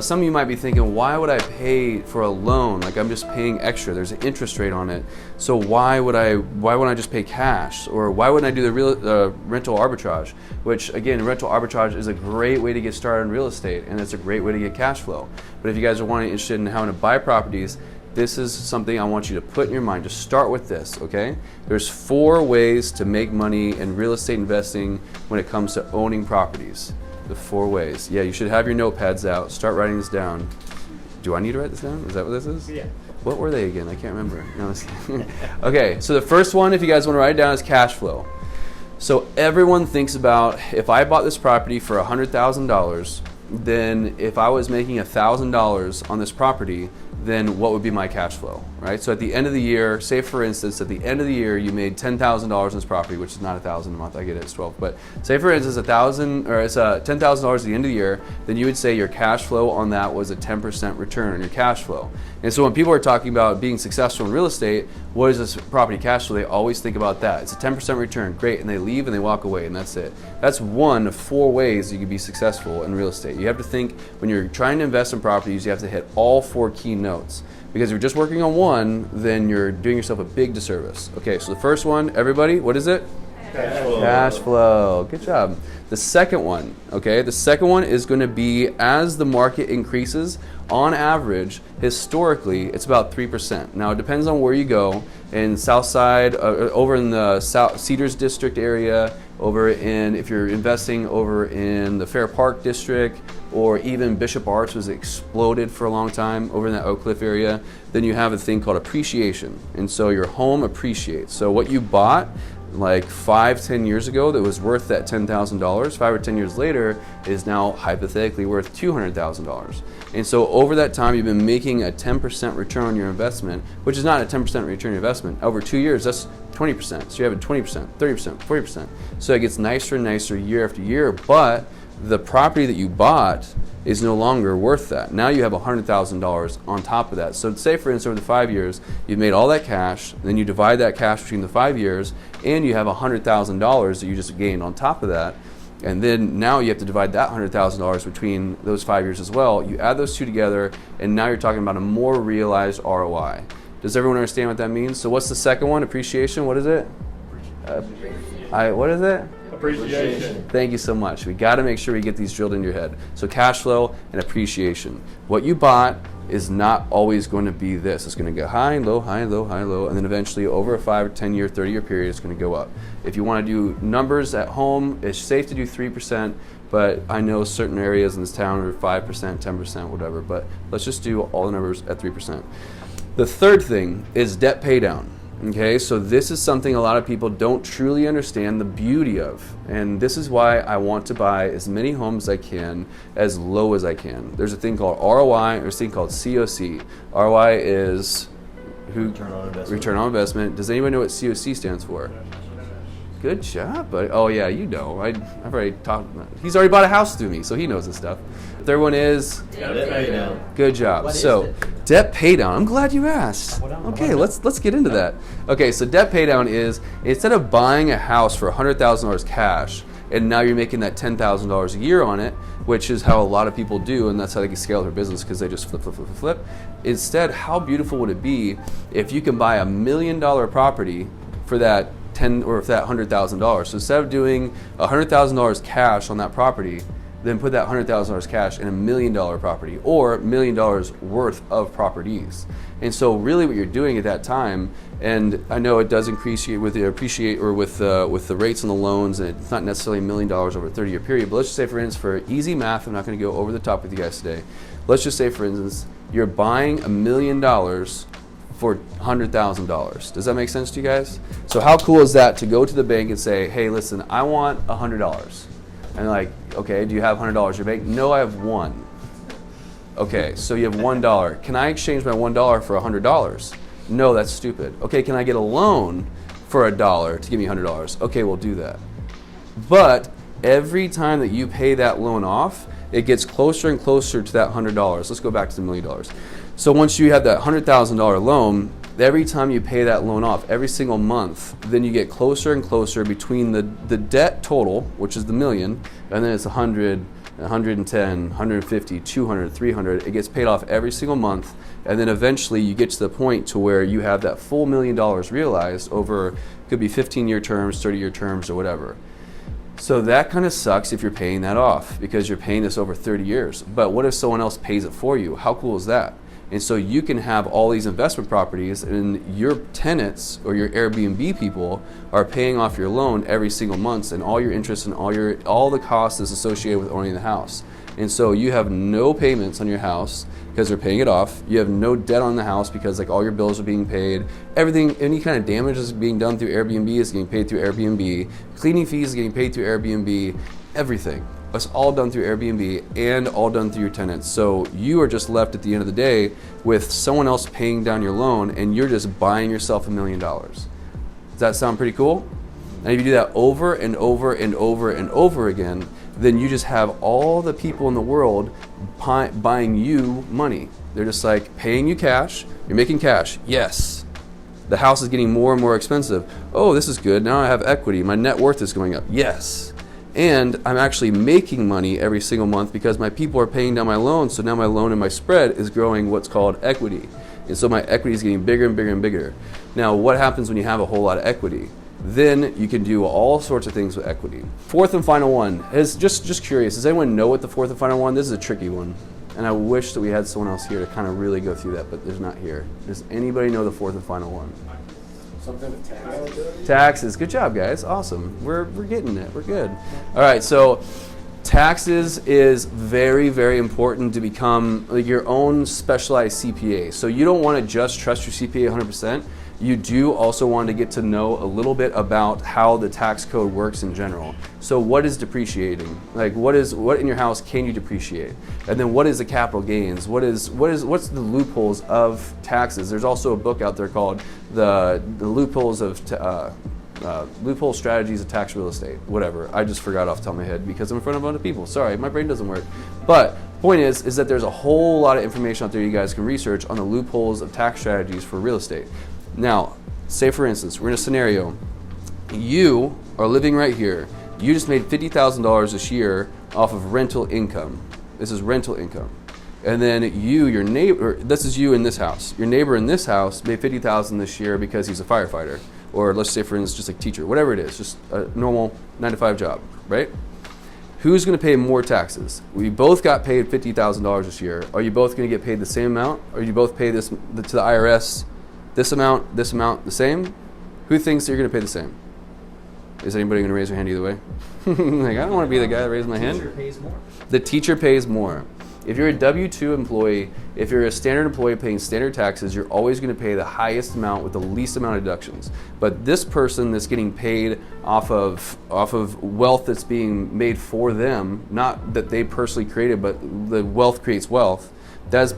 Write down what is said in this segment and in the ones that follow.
Some of you might be thinking, why would I pay for a loan? Like, I'm just paying extra. There's an interest rate on it. So why wouldn't I just pay cash? Or why wouldn't I do the rental arbitrage? Which, again, rental arbitrage is a great way to get started in real estate, and it's a great way to get cash flow. But if you guys are interested in how to buy properties, this is something I want you to put in your mind. Just start with this, okay? There's 4 ways to make money in real estate investing when it comes to owning properties. The 4 ways. Yeah, you should have your notepads out. Start writing this down. Do I need to write this down? Is that what this is? Yeah. What were they again? I can't remember. No, okay, so the first one, if you guys want to write it down, is cash flow. So everyone thinks about, if I bought this property for $100,000, then if I was making $1,000 on this property, then what would be my cash flow, right? So at the end of the year, say for instance, at the end of the year, you made $10,000 on this property, which is not $1,000 a month. I get it, it's 12. But say for instance, $10,000 at the end of the year, then you would say your cash flow on that was a 10% return on your cash flow. And so when people are talking about being successful in real estate, what is this property cash flow? They always think about that. It's a 10% return, great, and they leave and they walk away, and that's it. That's one of 4 ways you can be successful in real estate. You have to think, when you're trying to invest in properties, you have to hit all 4 key notes. Because if you're just working on one, then you're doing yourself a big disservice. Okay, so the first one, everybody, what is it? Cash flow. Cash flow. Good job. The second one, okay, the second one is going to be, as the market increases, on average, historically, it's about 3%. Now, it depends on where you go. In Southside, over in the South Cedars District area, if you're investing over in the Fair Park District, or even Bishop Arts was exploded for a long time over in that Oak Cliff area, then you have a thing called appreciation. And so your home appreciates. So what you bought like 5-10 years ago that was worth that $10,000, 5 or 10 years later is now hypothetically worth $200,000. And so over that time, you've been making a 10% return on your investment, which is not a 10% return on your investment. Over 2 years, that's 20%. So you have a 20%, 30%, 40%. So it gets nicer and nicer year after year, but the property that you bought is no longer worth that. Now you have $100,000 on top of that. So say for instance, over the 5 years, you've made all that cash, then you divide that cash between the 5 years, and you have $100,000 that you just gained on top of that. And then now you have to divide that $100,000 between those 5 years as well. You add those 2 together, and now you're talking about a more realized ROI. Does everyone understand what that means? So what's the second one? Appreciation, what is it? What is it? Appreciation. Thank you so much. We got to make sure we get these drilled into your head. So cash flow and appreciation. What you bought is not always going to be this. It's going to go high and low, high and low, high and low, and then eventually over a 5 or 10 year, 30 year period, it's going to go up. If you want to do numbers at home, it's safe to do 3%, but I know certain areas in this town are 5%, 10%, whatever, but let's just do all the numbers at 3%. The third thing is debt pay down. Okay, so this is something a lot of people don't truly understand the beauty of, and this is why I want to buy as many homes as I can, as low as I can. There's a thing called ROI, there's a thing called COC. ROI is return on investment. Does anybody know what COC stands for? Good job, buddy. Oh yeah, you know. I've already talked. He's already bought a house through me, so he knows this stuff. The third one is Debt pay down. Good job. So debt pay down. I'm glad you asked. Okay, let's get into that. Okay, so debt pay down is, instead of buying a house for $100,000 cash, and now you're making that $10,000 a year on it, which is how a lot of people do, and that's how they can scale their business, because they just flip. Instead, how beautiful would it be if you can buy $1 million property for that $100,000? So instead of doing $100,000 cash on that property, then put that $100,000 cash in $1 million property, or $1 million worth of properties. And so really what you're doing at that time, and I know it does increase with the rates on the loans, and it's not necessarily $1 million over a 30-year period, but let's just say, for instance, for easy math, I'm not going to go over the top with you guys today. Let's just say, for instance, you're buying $1 million for $100,000. Does that make sense to you guys? So how cool is that to go to the bank and say, hey, listen, I want $100. And like, okay, do you have $100 in your bank? No, I have 1. Okay, so you have $1. Can I exchange my $1 for $100? No, that's stupid. Okay, can I get a loan for $1 to give me $100? Okay, we'll do that. But every time that you pay that loan off, it gets closer and closer to that $100. Let's go back to the $1 million. So once you have that $100,000 loan, every time you pay that loan off, every single month, then you get closer and closer between the debt total, which is the million, and then it's 100, 110, 150, 200, 300. It gets paid off every single month, and then eventually you get to the point to where you have that full $1 million realized over, could be 15-year terms, 30-year terms, or whatever. So that kind of sucks if you're paying that off, because you're paying this over 30 years. But what if someone else pays it for you? How cool is that? And so you can have all these investment properties, and your tenants or your Airbnb people are paying off your loan every single month, and all your interest and all the costs is associated with owning the house. And so you have no payments on your house because they're paying it off. You have no debt on the house because like all your bills are being paid. Everything, any kind of damage is being done through Airbnb is getting paid through Airbnb. Cleaning fees is getting paid through Airbnb. Everything. It's all done through Airbnb and all done through your tenants. So you are just left at the end of the day with someone else paying down your loan, and you're just buying yourself $1 million. Does that sound pretty cool? And if you do that over and over and over and over again, then you just have all the people in the world buying you money. They're just like paying you cash. You're making cash. Yes. The house is getting more and more expensive. Oh, this is good. Now I have equity. My net worth is going up. Yes. And I'm actually making money every single month because my people are paying down my loan. So now my loan and my spread is growing what's called equity. And so my equity is getting bigger and bigger and bigger. Now, what happens when you have a whole lot of equity? Then you can do all sorts of things with equity. Fourth and final one is just curious. Does anyone know what the fourth and final one? This is a tricky one. And I wish that we had someone else here to kind of really go through that, but there's not here. Does anybody know the fourth and final one? Something with taxes. Taxes. Good job, guys. Awesome. We're getting it. We're good. All right. So taxes is very, very important to become like your own specialized CPA. So you don't want to just trust your CPA 100%. You do also want to get to know a little bit about how the tax code works in general. So what is depreciating? Like what in your house can you depreciate? And then what is the capital gains? What's the loopholes of taxes? There's also a book out there called the loopholes of loophole strategies of tax real estate. Whatever. I just forgot off the top of my head because I'm in front of other people. Sorry, my brain doesn't work. But point is that there's a whole lot of information out there you guys can research on the loopholes of tax strategies for real estate. Now, say for instance, we're in a scenario. You are living right here. You just made $50,000 this year off of rental income. This is rental income. And then your neighbor, this is you in this house. Your neighbor in this house made $50,000 this year because he's a firefighter. Or let's say for instance, just a teacher, whatever it is, just a normal 9-to-5 job, right? Who's gonna pay more taxes? We both got paid $50,000 this year. Are you both gonna get paid the same amount? Or you both pay this to the IRS? This amount, the same? Who thinks you're going to pay the same? Is anybody going to raise their hand either way? Like, I don't want to be the guy that raises my hand. The teacher pays more. The teacher pays more. If you're a W-2 employee, if you're a standard employee paying standard taxes, you're always going to pay the highest amount with the least amount of deductions. But this person that's getting paid off of wealth that's being made for them, not that they personally created, but the wealth creates wealth, that's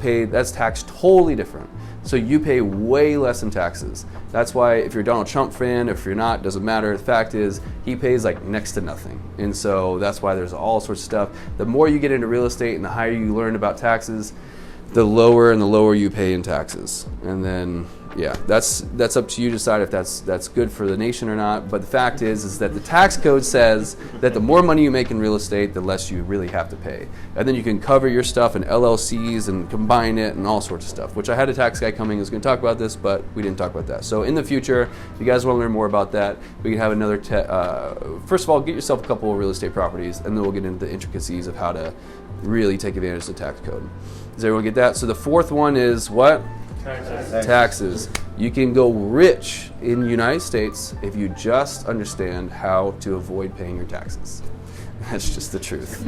taxed totally different. So you pay way less in taxes. That's why if you're a Donald Trump fan, if you're not, doesn't matter. The fact is he pays like next to nothing. And so that's why there's all sorts of stuff. The more you get into real estate and the higher you learn about taxes, the lower and the lower you pay in taxes. And then, yeah, that's up to you to decide if that's good for the nation or not. But the fact is that the tax code says that the more money you make in real estate, the less you really have to pay. And then you can cover your stuff in LLCs and combine it and all sorts of stuff, which I had a tax guy coming who's going to talk about this, but we didn't talk about that. So in the future, if you guys want to learn more about that, we can have another, first of all, get yourself a couple of real estate properties, and then we'll get into the intricacies of how to really take advantage of the tax code. Does everyone get that? So the fourth one is what? Taxes. You can go rich in the United States if you just understand how to avoid paying your taxes. That's just the truth.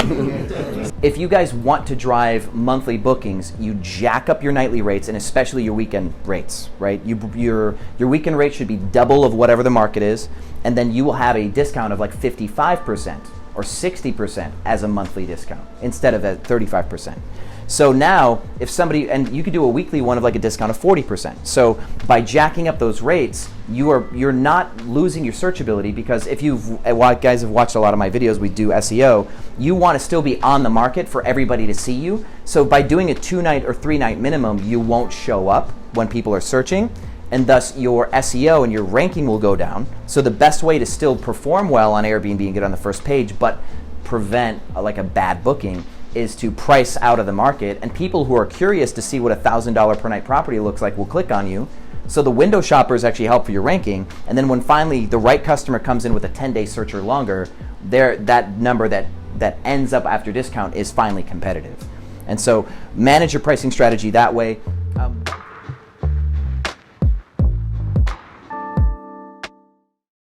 If you guys want to drive monthly bookings, you jack up your nightly rates and especially your weekend rates, right? Your weekend rate should be double of whatever the market is, and then you will have a discount of like 55% or 60% as a monthly discount instead of at 35%. So now, if somebody, and you could do a weekly one of like a discount of 40%. So by jacking up those rates, you're not losing your searchability, because if guys have watched a lot of my videos, we do SEO, you want to still be on the market for everybody to see you. So by doing a 2-night or 3-night minimum, you won't show up when people are searching, and thus your SEO and your ranking will go down. So the best way to still perform well on Airbnb and get on the first page, but prevent like a bad booking is to price out of the market, and people who are curious to see what $1,000 per night property looks like will click on you. So the window shoppers actually help for your ranking, and then when finally the right customer comes in with a 10-day search or longer, that number that ends up after discount is finally competitive. And so manage your pricing strategy that way.